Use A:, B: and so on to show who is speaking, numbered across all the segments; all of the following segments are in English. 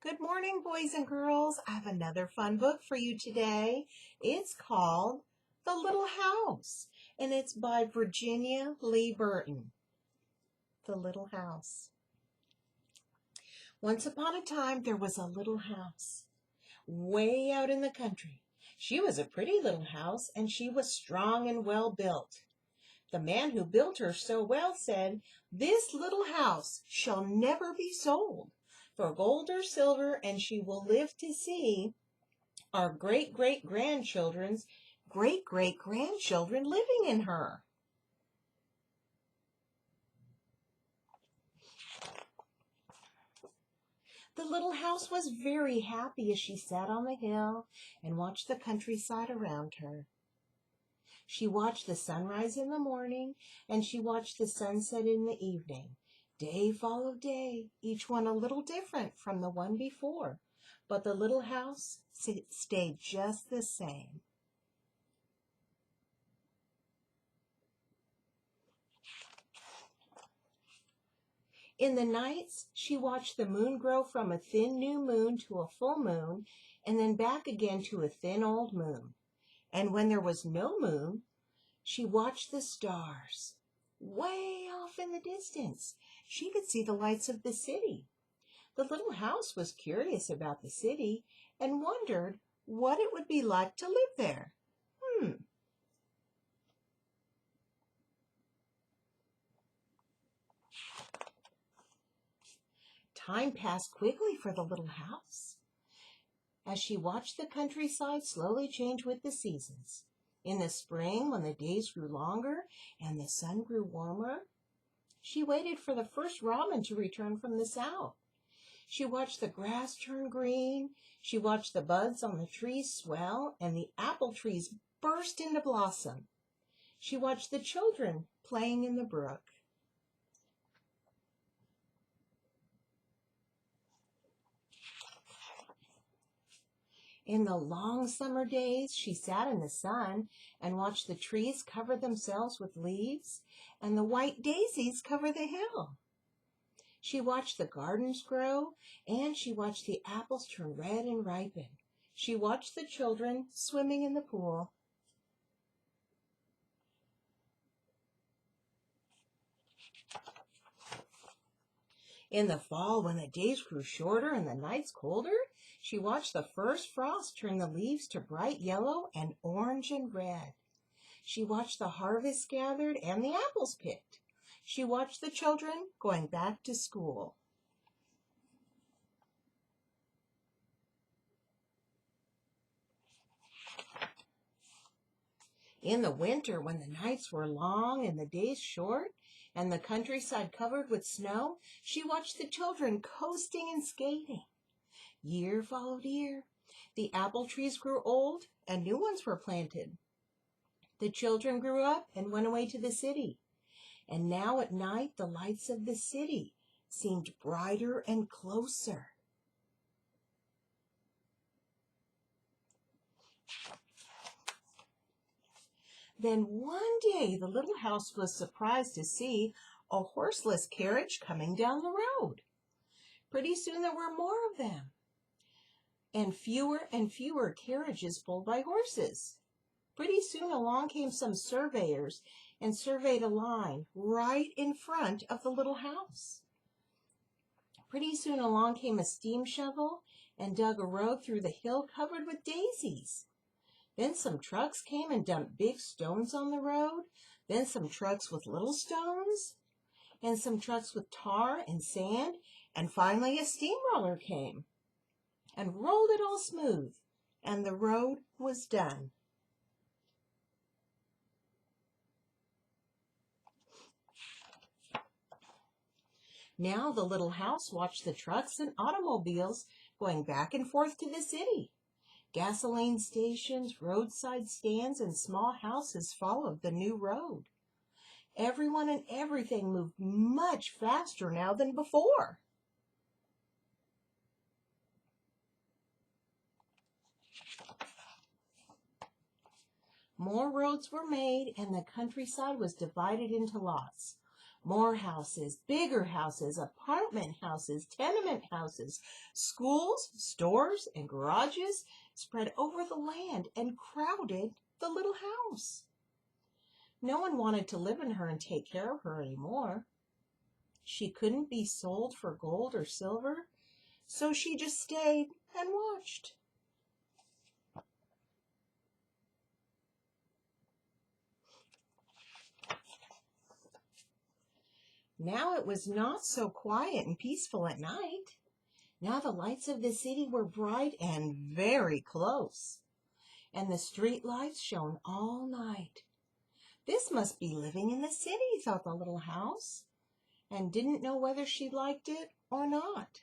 A: Good morning, boys and girls. I have another fun book for you today. It's called The Little House, and it's by Virginia Lee Burton. The Little House. Once upon a time, there was a little house way out in the country. She was a pretty little house, and she was strong and well built. The man who built her so well said, "This little house shall never be sold for gold or silver, and she will live to see our great-great-grandchildren's great-great-grandchildren living in her." The little house was very happy as she sat on the hill and watched the countryside around her. She watched the sunrise in the morning, and she watched the sunset in the evening. Day followed day, each one a little different from the one before, but the little house stayed just the same. In the nights, she watched the moon grow from a thin new moon to a full moon, and then back again to a thin old moon. And when there was no moon, she watched the stars. Way off in the distance, she could see the lights of the city. The little house was curious about the city and wondered what it would be like to live there. Time passed quickly for the little house as she watched the countryside slowly change with the seasons. In the spring, when the days grew longer and the sun grew warmer, she waited for the first robin to return from the south. She watched the grass turn green. She watched the buds on the trees swell and the apple trees burst into blossom. She watched the children playing in the brook. In the long summer days, she sat in the sun and watched the trees cover themselves with leaves and the white daisies cover the hill. She watched the gardens grow, and she watched the apples turn red and ripen. She watched the children swimming in the pool. In the fall, when the days grew shorter and the nights colder, she watched the first frost turn the leaves to bright yellow and orange and red. She watched the harvest gathered and the apples picked. She watched the children going back to school. In the winter, when the nights were long and the days short, and the countryside covered with snow, she watched the children coasting and skating. Year followed year. The apple trees grew old, and new ones were planted. The children grew up and went away to the city. And now at night, the lights of the city seemed brighter and closer. Then one day, the little house was surprised to see a horseless carriage coming down the road. Pretty soon there were more of them, and fewer carriages pulled by horses. Pretty soon along came some surveyors and surveyed a line right in front of the little house. Pretty soon along came a steam shovel and dug a road through the hill covered with daisies. Then some trucks came and dumped big stones on the road. Then some trucks with little stones, and some trucks with tar and sand, and finally a steamroller came and rolled it all smooth, and the road was done. Now the little house watched the trucks and automobiles going back and forth to the city. Gasoline stations, roadside stands, and small houses followed the new road. Everyone and everything moved much faster now than before. More roads were made, and the countryside was divided into lots. More houses, bigger houses, apartment houses, tenement houses, schools, stores, and garages spread over the land and crowded the little house. No one wanted to live in her and take care of her anymore. She couldn't be sold for gold or silver, so she just stayed and watched. Now it was not so quiet and peaceful at night. Now the lights of the city were bright and very close, and the street lights shone all night. This must be living in the city, thought the little house, and didn't know whether she liked it or not.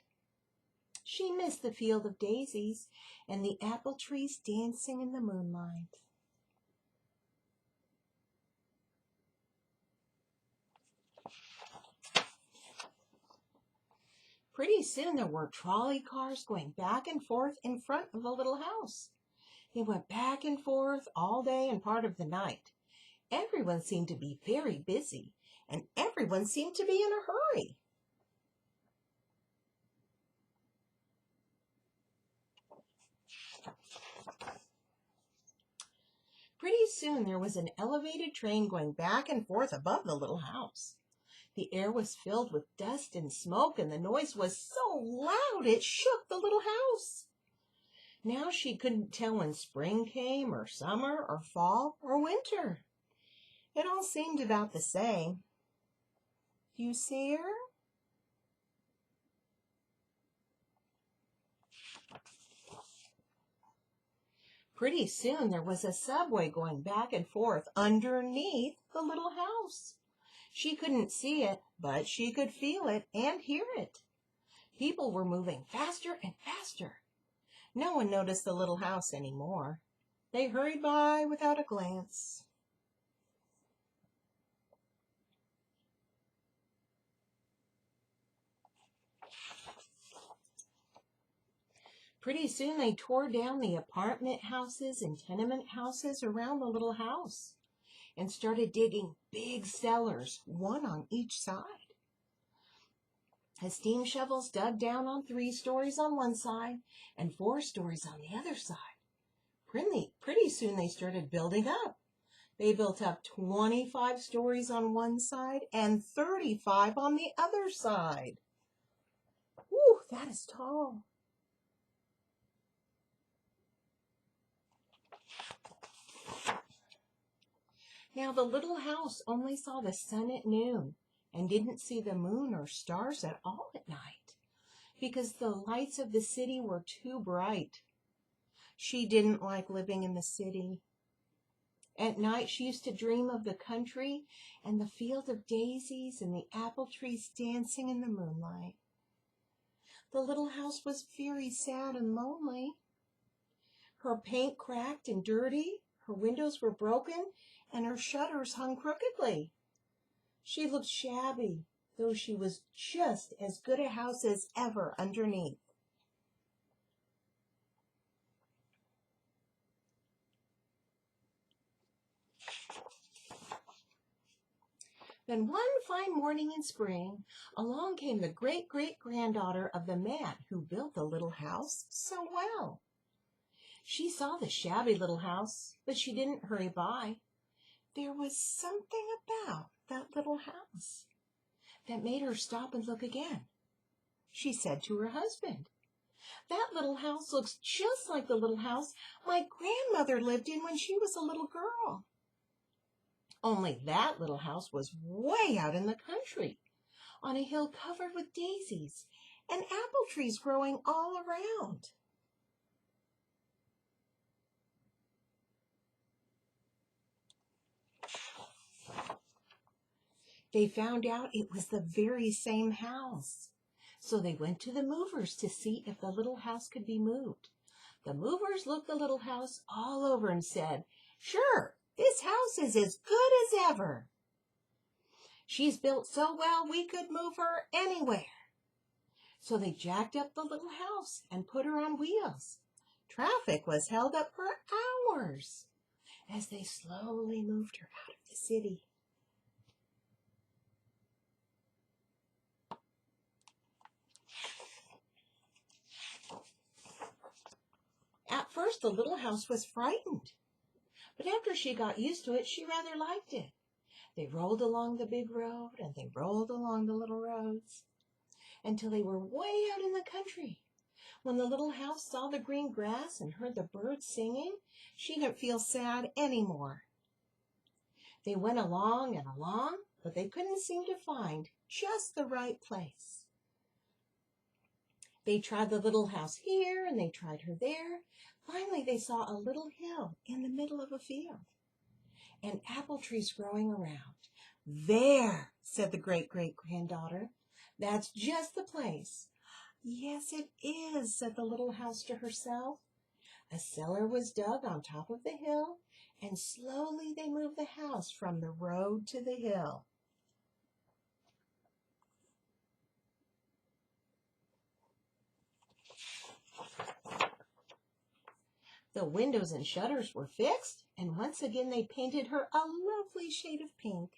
A: She missed the field of daisies and the apple trees dancing in the moonlight. Pretty soon there were trolley cars going back and forth in front of the little house. They went back and forth all day and part of the night. Everyone seemed to be very busy, and everyone seemed to be in a hurry. Pretty soon there was an elevated train going back and forth above the little house. The air was filled with dust and smoke, and the noise was so loud it shook the little house. Now she couldn't tell when spring came, or summer, or fall, or winter. It all seemed about the same. Do you see her? Pretty soon there was a subway going back and forth underneath the little house. She couldn't see it, but she could feel it and hear it. People were moving faster and faster. No one noticed the little house anymore. They hurried by without a glance. Pretty soon they tore down the apartment houses and tenement houses around the little house and started digging big cellars, one on each side. The steam shovels dug down on 3 stories on one side and 4 stories on the other side. Pretty soon they started building up. They built up 25 stories on one side and 35 on the other side. Whew, that is tall. Now the little house only saw the sun at noon and didn't see the moon or stars at all at night because the lights of the city were too bright. She didn't like living in the city. At night she used to dream of the country and the field of daisies and the apple trees dancing in the moonlight. The little house was very sad and lonely. Her paint cracked and dirty, her windows were broken, and her shutters hung crookedly. She looked shabby, though she was just as good a house as ever underneath. Then one fine morning in spring, along came the great-great-granddaughter of the man who built the little house so well. She saw the shabby little house, but she didn't hurry by. There was something about that little house that made her stop and look again. She said to her husband, "That little house looks just like the little house my grandmother lived in when she was a little girl. Only that little house was way out in the country, on a hill covered with daisies and apple trees growing all around." They found out it was the very same house. So they went to the movers to see if the little house could be moved. The movers looked the little house all over and said, "Sure, this house is as good as ever. She's built so well we could move her anywhere." So they jacked up the little house and put her on wheels. Traffic was held up for hours as they slowly moved her out of the city. first, the little house was frightened, but after she got used to it, she rather liked it. They rolled along the big road, and they rolled along the little roads, until they were way out in the country. When the little house saw the green grass and heard the birds singing, she didn't feel sad anymore. They went along and along, but they couldn't seem to find just the right place. They tried the little house here, and they tried her there. Finally, they saw a little hill in the middle of a field, and apple trees growing around. "There," said the great-great-granddaughter. "That's just the place." "Yes, it is," said the little house to herself. A cellar was dug on top of the hill, and slowly they moved the house from the road to the hill. The windows and shutters were fixed, and once again they painted her a lovely shade of pink.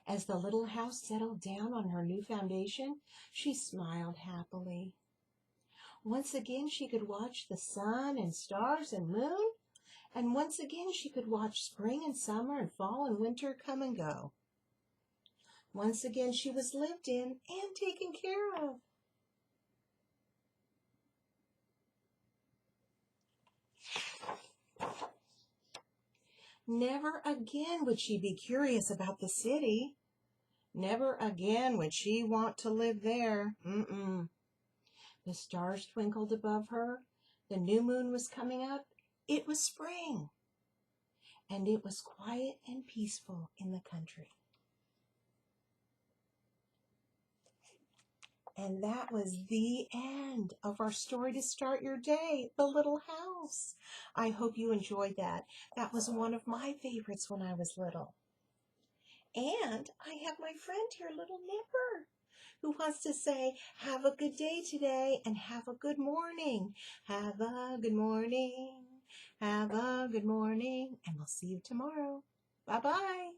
A: As the little house settled down on her new foundation, she smiled happily. Once again she could watch the sun and stars and moon, and once again she could watch spring and summer and fall and winter come and go. Once again she was lived in and taken care of. Never again would she be curious about the city. Never again would she want to live there. The stars twinkled above her. The new moon was coming up. It was spring. And it was quiet and peaceful in the country. And that was the end of our story to start your day, The Little House. I hope you enjoyed that. That was one of my favorites when I was little. And I have my friend here, Little Nipper, who wants to say, have a good day today and have a good morning. Have a good morning. Have a good morning. And we'll see you tomorrow. Bye-bye.